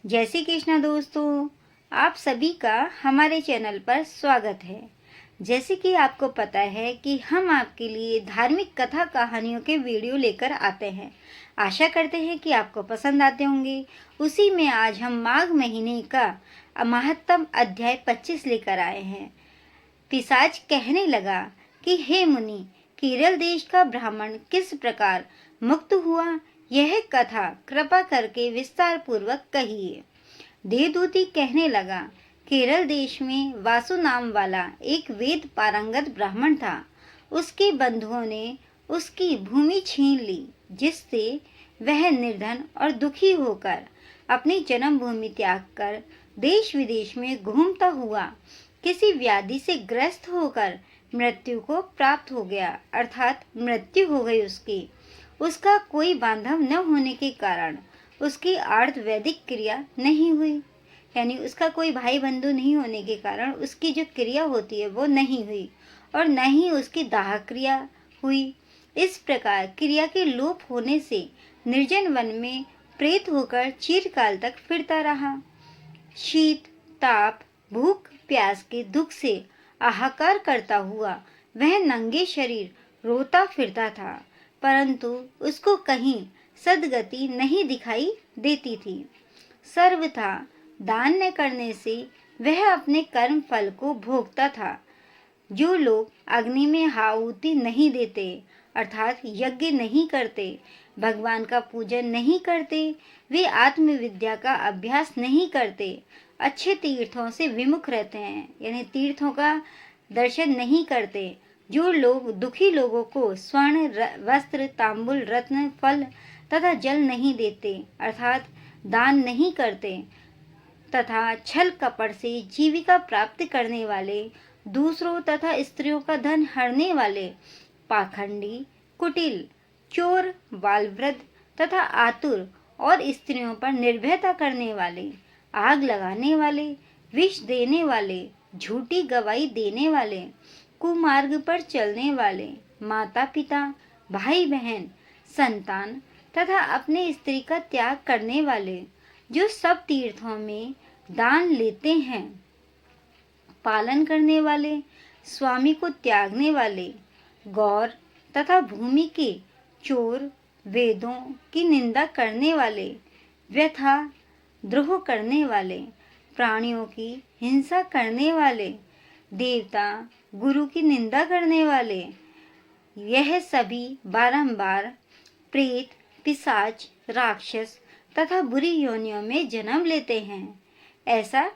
जय श्री कृष्णा दोस्तों, आप सभी का हमारे चैनल पर स्वागत है। जैसे कि आपको पता है कि हम आपके लिए धार्मिक कथा कहानियों के वीडियो लेकर आते हैं। आशा करते हैं कि आपको पसंद आते होंगे। उसी में आज हम माघ महीने का महत्तम अध्याय 25 लेकर आए हैं। पिशाच कहने लगा कि हे मुनि, केरल देश का ब्राह्मण किस प्रकार मुक्त हुआ, यह कथा कृपा करके विस्तार पूर्वक कहिए। देवदूती कहने लगा, केरल देश में वासु नाम वाला एक वेद पारंगत ब्राह्मण था। उसके बंधुओं ने उसकी भूमि छीन ली, जिससे वह निर्धन और दुखी होकर अपनी जन्मभूमि त्याग कर देश विदेश में घूमता हुआ किसी व्याधि से ग्रस्त होकर मृत्यु को प्राप्त हो गया, अर्थात मृत्यु हो गई उसकी। उसका कोई बांधव न होने के कारण उसकी आर्त वैदिक क्रिया नहीं हुई, यानी उसका कोई भाई बंधु नहीं होने के कारण उसकी जो क्रिया होती है वो नहीं हुई, और न ही उसकी दाह क्रिया हुई। इस प्रकार क्रिया के लोप होने से निर्जन वन में प्रेत होकर चिरकाल तक फिरता रहा। शीत, ताप, भूख प्यास के दुख से हाहाकार करता हुआ वह नंगे शरीर रोता फिरता था, परंतु उसको कहीं सद्गति नहीं दिखाई देती थी। सर्वथा दान न करने से वह अपने कर्म फल को भोगता था। जो लोग अग्नि में आहुति नहीं देते, अर्थात यज्ञ नहीं करते, भगवान का पूजन नहीं करते, वे आत्मविद्या का अभ्यास नहीं करते, अच्छे तीर्थों से विमुख रहते हैं, यानी तीर्थों का दर्शन नहीं करते, जो लोग दुखी लोगों को स्वर्ण वस्त्र तांबुल रत्न फल तथा जल नहीं देते, अर्थात दान नहीं करते, तथा छल कपट से जीविका प्राप्त करने वाले, दूसरों तथा स्त्रियों का धन हरने वाले, पाखंडी, कुटिल, चोर, बालवृद्ध तथा आतुर और स्त्रियों पर निर्भयता करने वाले, आग लगाने वाले, विष देने वाले, झूठी गवाही देने वाले, कुमार्ग पर चलने वाले, माता पिता, भाई बहन, संतान तथा अपने स्त्री का त्याग करने वाले, जो सब तीर्थों में दान लेते हैं, पालन करने वाले, स्वामी को त्यागने वाले, गौर तथा भूमि के चोर, वेदों की निंदा करने वाले, व्यथा द्रोह करने वाले, प्राणियों की हिंसा करने वाले, देवता गुरु की निंदा करने वाले, यह सभी बारंबार प्रेत, पिशाच, राक्षस तथा बुरी योनियों में जन्म लेते हैं। ऐसा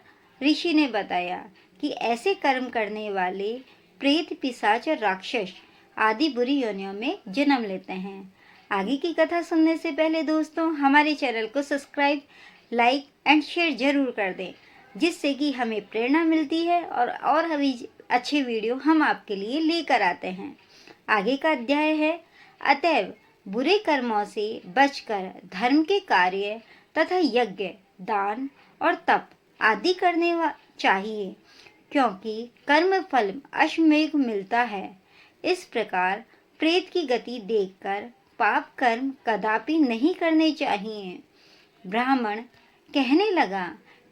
ऋषि ने बताया कि ऐसे कर्म करने वाले प्रेत, पिशाच और राक्षस आदि बुरी योनियों में जन्म लेते हैं। आगे की कथा सुनने से पहले दोस्तों, हमारे चैनल को सब्सक्राइब, लाइक एंड शेयर जरूर कर दें, जिससे कि हमें प्रेरणा मिलती है और अभी अच्छे वीडियो हम आपके लिए लेकर आते हैं। आगे का अध्याय है, अतएव बुरे कर्मों से बचकर धर्म के कार्य तथा यज्ञ, दान और तप आदि करने चाहिए, क्योंकि कर्म फल अश्वमेघ मिलता है। इस प्रकार प्रेत की गति देखकर पाप कर्म कदापि नहीं करने चाहिए। ब्राह्मण कहने लगा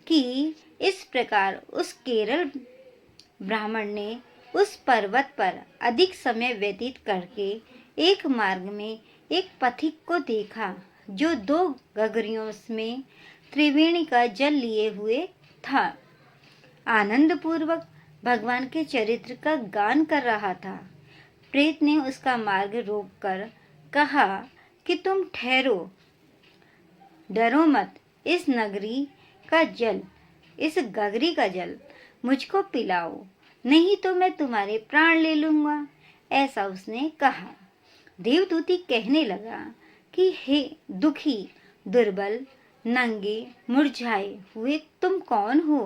कि इस प्रकार उस केरल ब्राह्मण ने उस पर्वत पर अधिक समय व्यतीत करके एक मार्ग में एक पथिक को देखा, जो 2 गगरियों में त्रिवेणी का जल लिए हुए था। आनंद पूर्वक भगवान के चरित्र का गान कर रहा था। प्रेत ने उसका मार्ग रोककर कहा कि तुम ठहरो, डरो मत, इस गगरी का जल मुझको पिलाओ, नहीं तो मैं तुम्हारे प्राण ले लूंगा, ऐसा उसने कहा। देवदूती कहने लगा कि हे दुखी, दुर्बल, नंगे, मुरझाए हुए तुम कौन हो?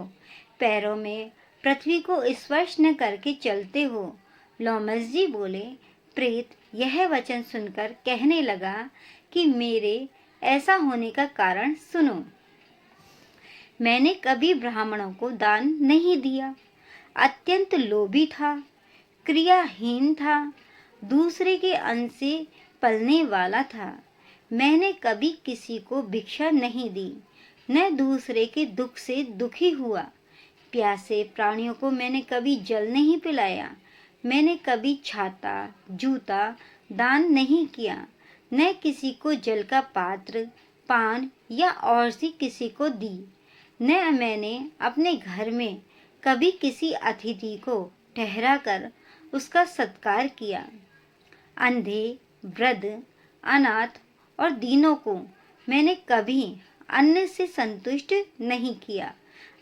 पैरों में पृथ्वी को स्पर्श न करके चलते हो। लोमस जी बोले। प्रेत यह वचन सुनकर कहने लगा कि मेरे ऐसा होने का कारण सुनो। मैंने कभी ब्राह्मणों को दान नहीं दिया, अत्यंत लोभी था, क्रियाहीन था, दूसरे के अन्न से पलने वाला था। मैंने कभी किसी को भिक्षा नहीं दी, न दूसरे के दुख से दुखी हुआ। प्यासे प्राणियों को मैंने कभी जल नहीं पिलाया। मैंने कभी छाता जूता दान नहीं किया, न किसी को जल का पात्र, पान या और सी किसी को दी। न मैंने अपने घर में कभी किसी अतिथि को ठहरा कर उसका सत्कार किया। अंधे, वृद्ध, अनाथ और दीनों को मैंने कभी अन्न से संतुष्ट नहीं किया,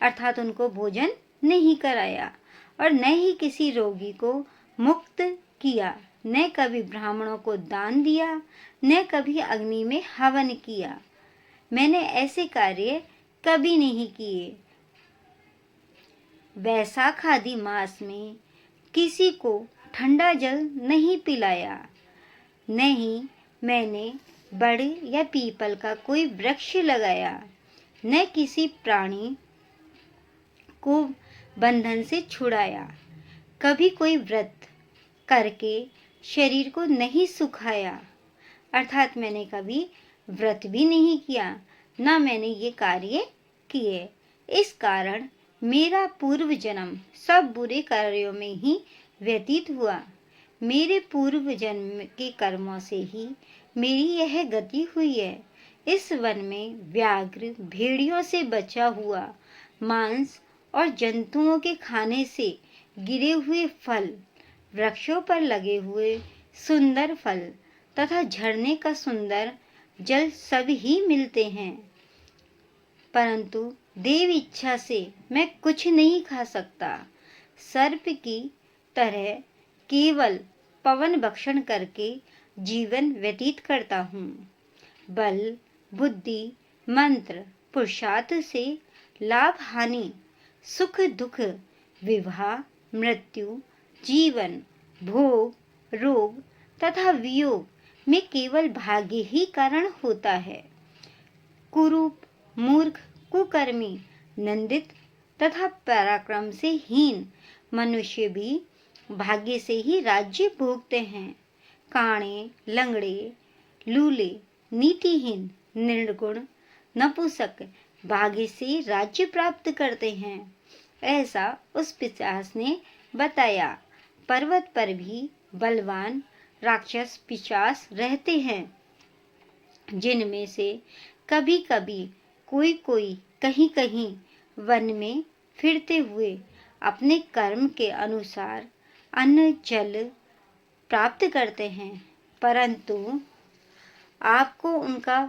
अर्थात उनको भोजन नहीं कराया, और न ही किसी रोगी को मुक्त किया, न कभी ब्राह्मणों को दान दिया, न कभी अग्नि में हवन किया। मैंने ऐसे कार्य कभी नहीं किए। वैशाख आदि मास में किसी को ठंडा जल नहीं पिलाया। न ही मैंने बड़े या पीपल का कोई वृक्ष लगाया, न किसी प्राणी को बंधन से छुड़ाया। कभी कोई व्रत करके शरीर को नहीं सुखाया, अर्थात मैंने कभी व्रत भी नहीं किया, ना मैंने ये कार्य किए। इस कारण मेरा पूर्व जन्म सब बुरे कार्यों में ही व्यतीत हुआ। मेरे पूर्व जन्म के कर्मों से ही मेरी यह गति हुई है। इस वन में व्याघ्र, भेड़ियों से बचा हुआ मांस और जंतुओं के खाने से गिरे हुए फल, वृक्षों पर लगे हुए सुंदर फल तथा झरने का सुंदर जल सब ही मिलते हैं, परंतु देव इच्छा से मैं कुछ नहीं खा सकता। सर्प की तरह केवल पवन भक्षण करके जीवन व्यतीत करता हूँ। बल, बुद्धि, मंत्र, पुरुषार्थ से लाभ हानि, सुख दुख, विवाह, मृत्यु, जीवन, भोग, रोग तथा वियोग में केवल भाग्य ही कारण होता है। कुरूप, मूर्ख, कुकर्मी, निंदित तथा पराक्रम से हीन मनुष्य भी भाग्य से ही राज्य भोगते हैं। काणे, लंगड़े, लूले, नीतिहीन, निर्गुण, नपुंसक भाग्य से राज्य प्राप्त करते हैं। ऐसा उस पिशाच ने बताया। पर्वत पर भी बलवान राक्षस पिशाच रहते हैं, जिनमें से कभी कभी कोई कोई कहीं कहीं वन में फिरते हुए अपने कर्म के अनुसार अन्न जल प्राप्त करते हैं, परंतु आपको उनका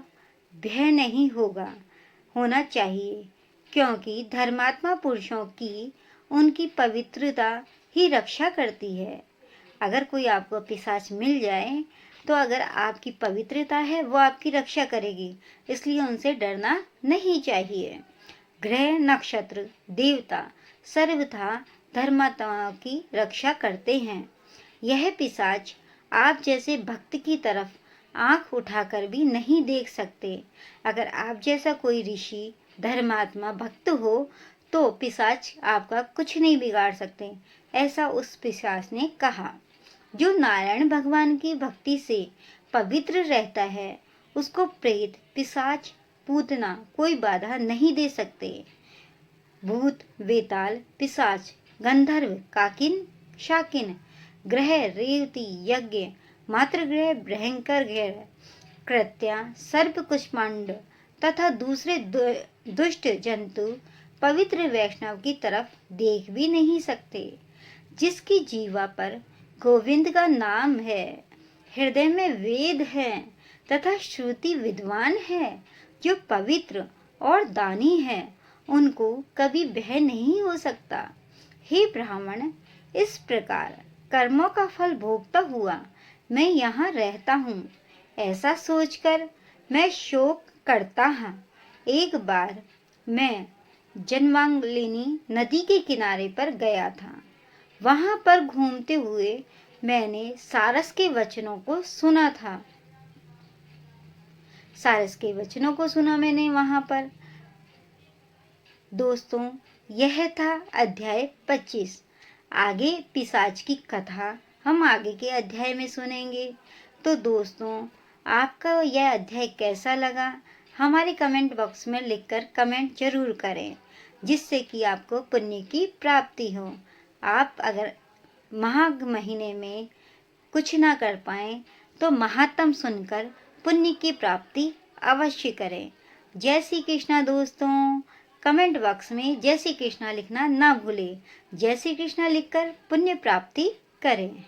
भय नहीं होना चाहिए, क्योंकि धर्मात्मा पुरुषों की उनकी पवित्रता ही रक्षा करती है। अगर कोई आपको पिशाच मिल जाए तो अगर आपकी पवित्रता है वो आपकी रक्षा करेगी, इसलिए उनसे डरना नहीं चाहिए। ग्रह, नक्षत्र, देवता सर्वथा धर्मात्माओं की रक्षा करते हैं। यह पिशाच आप जैसे भक्त की तरफ आंख उठाकर भी नहीं देख सकते। अगर आप जैसा कोई ऋषि, धर्मात्मा, भक्त हो तो पिशाच आपका कुछ नहीं बिगाड़ सकते। ऐसा उस पिशाच ने कहा। जो नारायण भगवान की भक्ति से पवित्र रहता है, उसको प्रेत, पिशाच, पूतना कोई बाधा नहीं दे सकते। भूत, वेताल, पिशाच, गंधर्व, काकिन, शाकिन, ग्रह, रेवती, यज्ञ, मातृग्रह, भयंकर ग्रह, कृत्या, सर्प, कुष्मांड तथा दूसरे दुष्ट जंतु पवित्र वैष्णव की तरफ देख भी नहीं सकते। जिसकी जीवा पर गोविंद का नाम है, हृदय में वेद है तथा श्रुति विद्वान है, जो पवित्र और दानी है, उनको कभी भय नहीं हो सकता। हे ब्राह्मण, इस प्रकार कर्मों का फल भोगता हुआ मैं यहाँ रहता हूँ, ऐसा सोचकर मैं शोक करता हूँ। एक बार मैं जनवांगलिनी नदी के किनारे पर गया था। वहां पर घूमते हुए मैंने सारस के वचनों को सुना था। सारस के वचनों को सुना मैंने वहां पर। दोस्तों, यह था अध्याय 25। आगे पिशाच की कथा हम आगे के अध्याय में सुनेंगे। तो दोस्तों, आपका यह अध्याय कैसा लगा हमारे कमेंट बॉक्स में लिखकर कमेंट जरूर करें, जिससे कि आपको पुण्य की प्राप्ति हो। आप अगर माघ महीने में कुछ ना कर पाएं तो महात्म सुनकर पुण्य की प्राप्ति अवश्य करें। जय श्री कृष्णा दोस्तों। कमेंट बॉक्स में जय श्री कृष्णा लिखना ना भूलें। जय श्री कृष्णा लिखकर पुण्य प्राप्ति करें।